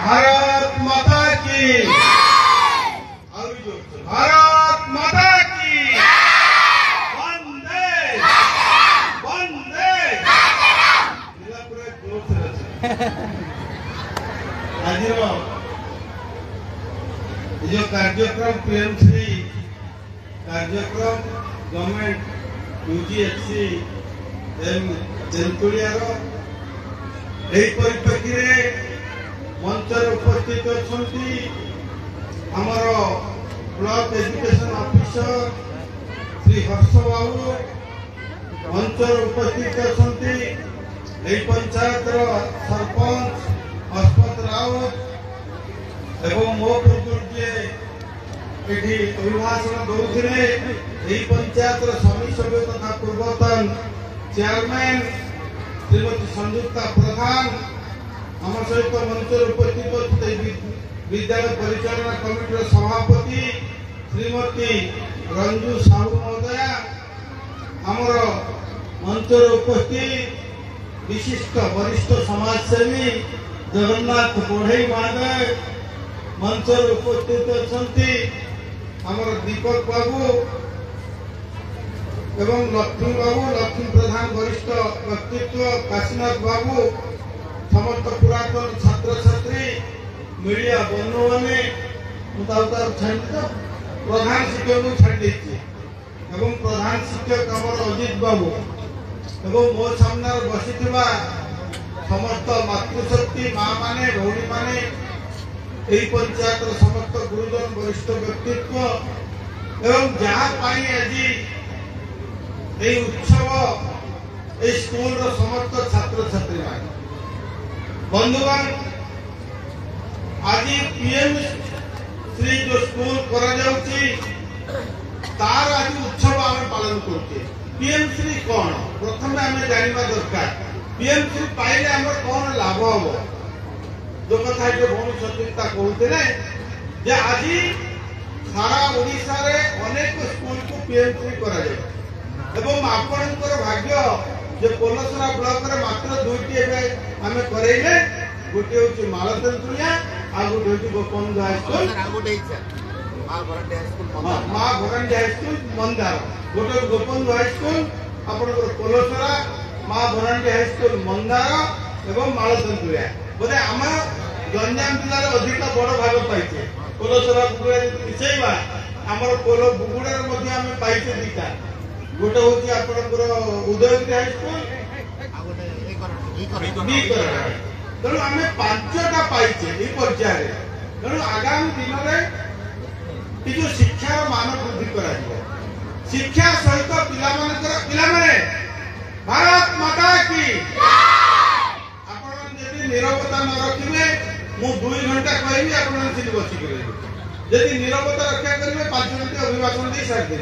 भारत माता की भारत माता की वंदे वंदे आज जो कार्यक्रम पीएमसी कार्यक्रम गवर्नमेंट यूजीएफसी तेंतुलियार परिप्रेक्षी मंचर उपस्थित अच्छा आमर block education officer Shri Harsh बाबू मंचर उपस्थित अच्छा पंचायत सरपंच अस्पत राउत एवं मो पूर्व जी अभिभाषण दौरे पंचायत समी सभ्य तथा पूर्वतन चेयरमैन श्रीमती संयुक्ता प्रधान आम सहित मंचर उपस्थित विद्यालय परिचालना कमिटी सभापति श्रीमती रंजू साहू महोदया आमर मंचर उपस्थित विशिष्ट वरिष्ठ समाजसेवी जगन्नाथ बढ़ई महोदय मंचर उपस्थित अच्छा आमर दीपक बाबू एवं लक्ष्मी बाबू लक्ष्मी प्रधान वरिष्ठ व्यक्तित्व काशीनाथ बाबू समस्त पुरातन छात्र छात्री मीडिया बंधु मैंने प्रधान शिक्षक को छाड़ी प्रधान शिक्षक आमर अजित बाबू एवं मो सामने बसी समस्त मातृशक्ति माँ माने भौणी माने पंचायत समस्त गुरुजन वरिष्ठ व्यक्तित्व एवं जहाँ आज उत्सव स्कूल समस्त छात्र छात्री बंधुगण आज पीएम श्री जो स्कूल तार आज उत्सव आम पालन करते पीएम श्री कौन प्रथम आम जानवा दरकार पीएम श्री पाइले आम कौन लाभ हम जो कथा भौणी संयुक्ता कहते आज सारा ओडिशा रे अनेक स्कूल को पीएम श्री करा एवं आपणकर भाग्य जे पोलसरा ब्लॉक रे मात्र दुईटी आम करेले गोटे हूँ मालतेंतुलिया आ गोटे हूँ गोपबंधु हाईस्कूल माँ भरांडी हाईस्कूल मंदार गोटे गोपबंधु हाईस्कूल आपणकर पोलसरा माँ भरांडी हाईस्कूल मंदार एवं मालतेंतुलिया बोले आम गंजाम जिले अधिक बड़ भाग पाइचे पोलसरा बुगुड़ा मिसेवा आमर पोल बुगुड़ा पाइचे दीटा गोटे हूँ आपंकर उदयगिरी हाईस्कूल तेणु आम पांचटा पाइचे ये पर्याय तेणु आगामी दिन में शिक्षार मान वृद्धि कर शिक्षा सहित पिला भारत माता की नीरवता न रखिए मु 2 घंटा कहबी आप बसिक यदि नीरवता रक्षा करेंगे 5 मिनट अभिभाषण दे सारी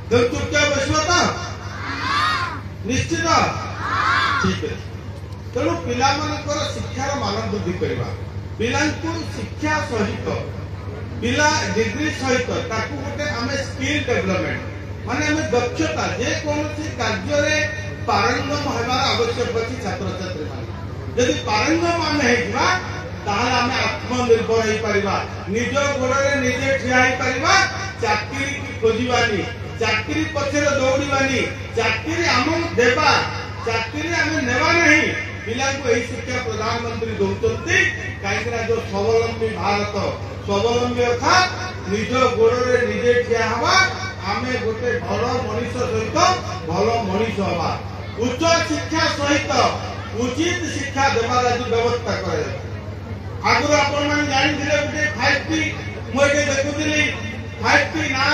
तो चुपचाप बस तो निश्चित ठीक है तेणु पिला शिक्षार मान वृद्धि करवा पिला शिक्षा सहित पिला डिग्री सहित गोटे आम स्किल डेवलपमेंट माने आम दक्षता जेकोसी कार्य पारंगम होबार आवश्यक अच्छी छात्र छात्री मान यदि पारंगम आम आम आत्मनिर्भर हो पार निज गोड़े निजे ठिया चाकरी खोजानी चाकरी पछरे दौड़ानी चाकरी आम देवा चाकरी आम नेवा नहीं पिला शिक्षा प्रधानमंत्री दौरान कहीं जो स्वावलंबी भारत स्वावलंबी अर्थात निज गोड़े निजे ठिया हवा आम गोटे भल मनीष सहित भल मनीष हवा उच्च शिक्षा सहित उचित शिक्षा देवार आज व्यवस्था कर आगुरी आपण जानी गोटे 5T मुझे देखुली 5T ना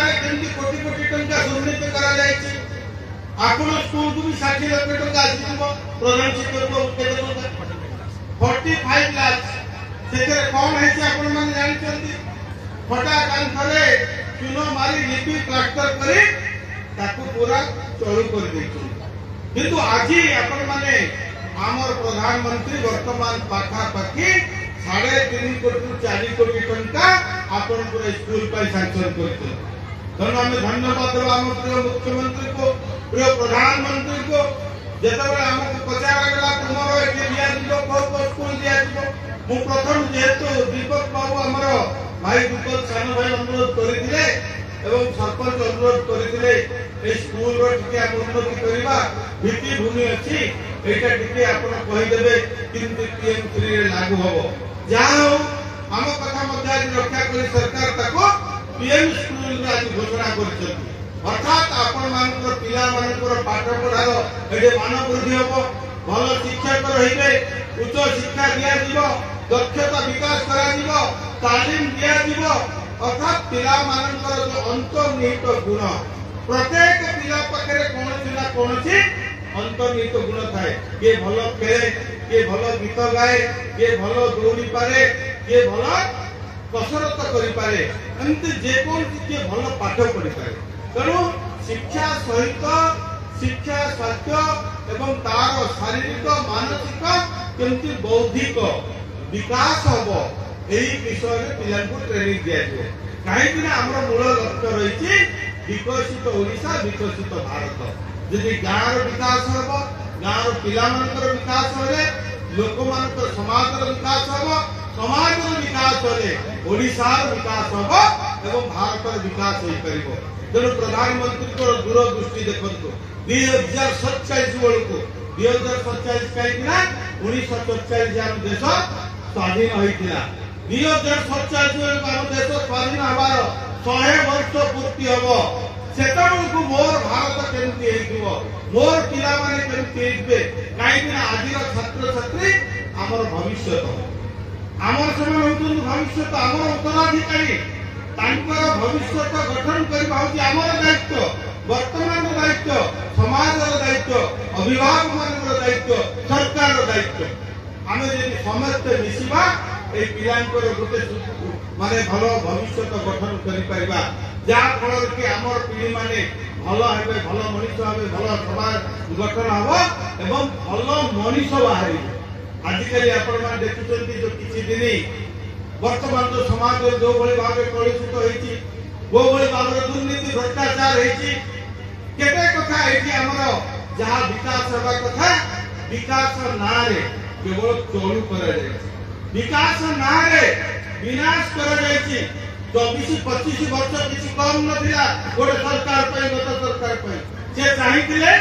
कोटी कोटी टंका दुर्नीति करा आपण स्कूल को भी 60 लाख टंका आसीथिबो प्रधान शिक्षक को केते टंका 45 लाख सेते कौन है से आपण माने जानि चंदी फटा कांथरे चुनो मारी लिपि प्लास्टर करी ताकू पूरा चोरी कर देछु किंतु आज आपण माने आमर प्रधानमंत्री वर्तमान पाखा पाखी 3.5 कोटी 4 कोटी टंका आपण पूरा स्कूल पर सैंक्शन करते तेणु आम धन्यवाद देवा आम प्रिय मुख्यमंत्री को प्रिय प्रधानमंत्री को जिते आमको पचारा गला तुम दिया स्कूल दिया मु प्रथम जेहेतु दीपक बाबू आमर भाई दीपक सान भाई अनुरोध करते सरपंच अनुरोध करते स्कूल उन्नति करवा भित्तिभूमि अच्छी एटा टिके आपण कहीदेवे किंतु पीएम3 लागू हम जहाँ हो आम कथा मध्य रक्षा कर सरकार ताको पीएम स्कूल आज घोषणा कर अर्थात आपण मानकर पिला मानकर पाठ पढ़ार एटे मान वृद्धि हम भल शिक्षक रहिबे उच्च शिक्षा दिया जीव दक्षता विकास करा तालीम दिया जीव अर्थात पिला मानकर जो अंतर्निहित गुण प्रत्येक पिला पाखे कौन ना कौन अंतर्निहित गुण थाए किए भल खेले किए भल गीत गाए किए भल दौड़ी पारे किए भल कसरत करि पारे एमती जेकोसी किए भल पाठ पढ़ी पारे तेणु शिक्षा सहित शिक्षा स्वास्थ्य एवं तार शारीरिक मानसिक केमती बौद्धिक विकास हम यही विषय में पिला ट्रेनिंग दिया कहीं आम मूल लक्ष्य रही विकसित ओडिशा विकसित भारत जदि गाँव विकास हम गाँव पिला विकास हेले लोक मान समाज विकास हम समाज विकास हेले ओडिशार विकास हम एवं भारत विकास हो पार तेणु प्रधानमंत्री दूरदृष्टि देखु 2047 बेलू 2047 कहीं 1947 आम देश स्वाधीन होता 2047 बेलू आम देश स्वाधीन हबार 100 वर्ष पूर्ति हम सेतबेलू मोर भारत केमती मोर पिला माने केमती कहीं आज छात्र छात्री आमर भविष्य आमर से भविष्य आमर उत्तराधिकारी भविष्य गठन करवा आमर दायित्व वर्तमान दायित्व समाज दायित्व अभिभावक मान दायित्व सरकार दायित्व आम जब समस्ते मिसिबा ए पिलांकर गोटे माने भल भविष्य गठन करिपरिबा जा फल कि आमर पीढ़ी माने भल हेबे भल मनीष हेबे भल समाज गठन हबो एवं भल मनीष बाहरी आजिकली आपण मान देखुचंती जो किछि दिन वर्तमान जो समाज जो भली भाव कलुषित होइछि वो भली भाव दुर्नीति भ्रष्टाचार होइछि केते कथा एठी हमर जहा विकास हेबा कथा विकास नारे केवल चोरू करा जाय विकास नारे विनाश करा जायछि 24-25 वर्ष किसी कम नथिला गोटे सरकार पे गत सरकार पे से चाहिथिले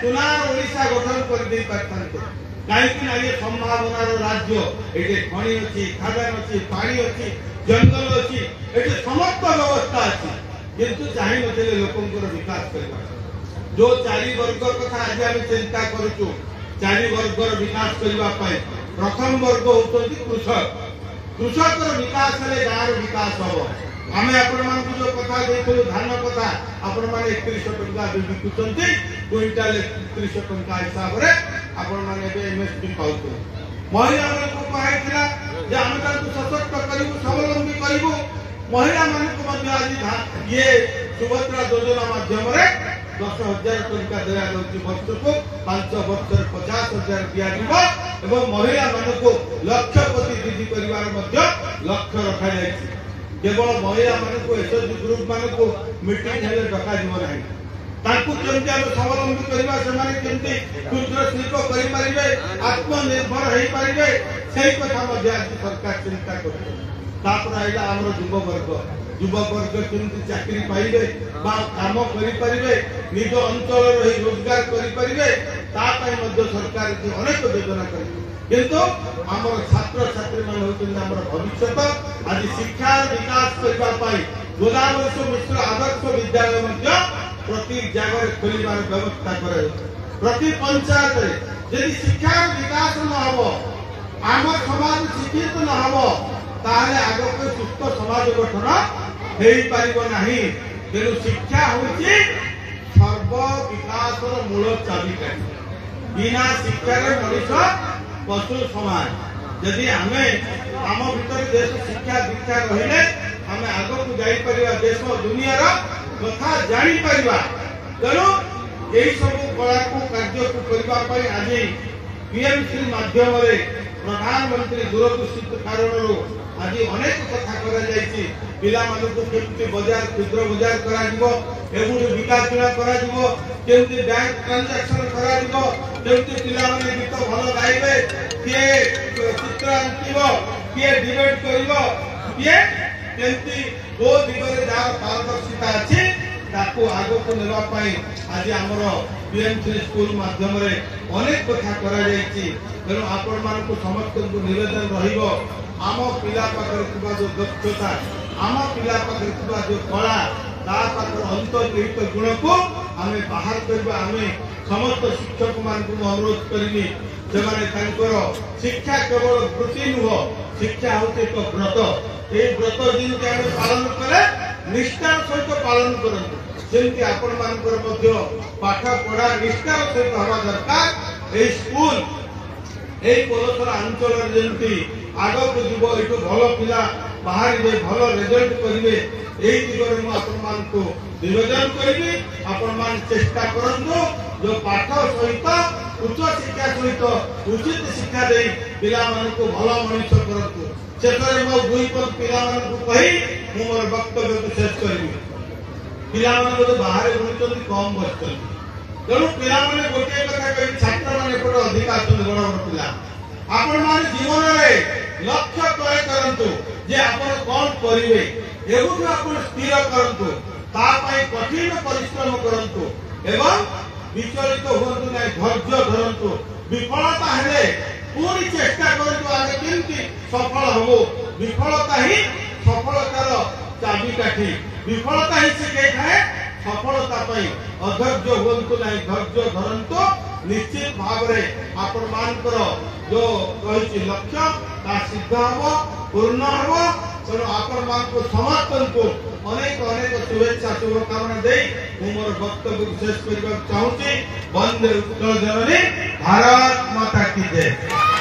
सुनार ओडिशा गठन कर दे पारथान्ते कहीं ये संभावनार राज्य ये खनि अच्छी खादान अच्छी पानी अच्छी जंगल अच्छी ये समस्त व्यवस्था अच्छी किंतु चाहे नथिले लोकंकर विकास करबा जो 4 वर्ग कथा आज आम चिंता करूँ 4 वर्गर विकास करने प्रथम वर्ग होती कृषक कृषकर विकास हेले गाँव विकास हम आम आपण जो कथा देखो धान कथा आपण मैंने 3100 टंका बिकुंट क्विंटाल 3100 टंका हिसाब से आपण मैंने एमएसपी पाऊ महिला कहला आम सशक्त करूँ स्वावलंबी करूँ महिला मान आज ये सुभद्रा योजना माध्यम 10,000 टंका दिया वर्ष को 5 वर्ष 50,000 दिया महिला मान लक्षपति वृद्धि कर लक्ष्य रखा जाए केवल महिला मान एसएचजी ग्रुप मान मीटिंग हेले डका ना केमती आम स्वावलंबी करवा से क्षुद्र शिल्प करें आत्मनिर्भर हो पारे से कथा आज सरकार चिंता कर युववर्ग केमती चाकरी पाइबे काम करें निज अंचल रही रोजगार करें सरकार अनेक योजना किंतु आम छात्र छात्री मान होकर भविष्य आज शिक्षा विकास करने गोदावरी मिश्र आदर्श विद्यालय प्रति जगह खोलार व्यवस्था कर प्रति पंचायत यदि शिक्षा विकास न हो आम समाज शिक्षित न हो ताहले आगक सुस्थ समाज गठन हो पारिबो नाही तेणु शिक्षा होची सर्व विकास मूल चाबिकाठी बिना शिक्षार मनीष पशु समान यदि आमे आम भीतर देश शिक्षा दीक्षा रहिले आमे आगक जाई परिबा देश दुनियार कथा जानी परिबा तेणु यही सब कला को कार्य को करबा पई आज पीएमसी माध्यम रे प्रधानमंत्री दूरदृष्टि कारण आज अनेक कथा करा जायछि पिला मानको केमती बाजार क्षुद्र बाजार करा दिबो एगुडी विकास करा दिबो केमती बैंक ट्रांजैक्शन करा दिबो केमती पिला माने गीत भल गाइबे किए चित्र आंकिब किए डिबेट करिब किए केमती वो दिगरे जार पारदर्शिता अछि ताको आगो को नेबा पई आज हमर बीएमसी स्कूल माध्यम रे अनेक कथा करा जायछि तेणु आपण मान को समस्त को निवेदन रहिबो आम पिला पाखरे थिबा जो दक्षता आम पिला पाखरे थिबा जो कला ता पाखरे अंतर्निहित गुण को आमे बाहर करबा आमे समस्त शिक्षक मान को अनुरोध करनी जेमाने तांकर शिक्षा केवल वृत्ति नुह शिक्षा होते एक व्रत ए व्रत दिन के आमे पालन करे निष्ठार सहित पालन करंतु जेमति आपण मानकर मध्य पाठ पढ़ा निष्ठार सहित हवा दरकार ए स्कूल ए पलसरा अंचल जेमति आगो को जीव एठो भलो पिला बाहर जे भलो रिजल्ट करिवे एई दिगरे मु आपण मान को निवेदन करिवे आपण मान चेष्टा करंतु जो पाठ सहित उच्च शिक्षा सहित उचित शिक्षा दे पिला मान को भलो मनुष्य करंतु सेतरे मो दुई पद पिला मान को कहि मु मोर वक्तव्य को शेष करिवे पिला मान को बाहर बुलुचंती कम बसचंती तेणु पिला माने गोटे कथा कहि छात्र माने एपटे अधिक आछन बड़ बड़ पिला आपण माने जीवन रे लक्ष्य तय करंतु जे आपण कोन करिवे एगुठु आपण स्थिर करंतु ता पई कठिन परिश्रम करंतु एवं विचलित होंतु नै धैर्य धरंतु विफलता हेले पूरी चेष्टा करंतु आगे केमति सफल होबो विफलता ही सफलतार चाबिकाठी विफलता ही से है सफलता पई अधैर्य होंतु नै धैर्य धरंतु निश्चित भाव रे आपण मानकर जो कहिछि लक्ष्य ता सिद्ध हबो पूर्ण हबो तेणु आपण मान को समर्थन को अनेक अनेक शुभेच्छा शुभकामना दे मु मोर वक्तव्य को शेष करबा चाहूछि। वंदे उत्कल जननी भारत माता की जय।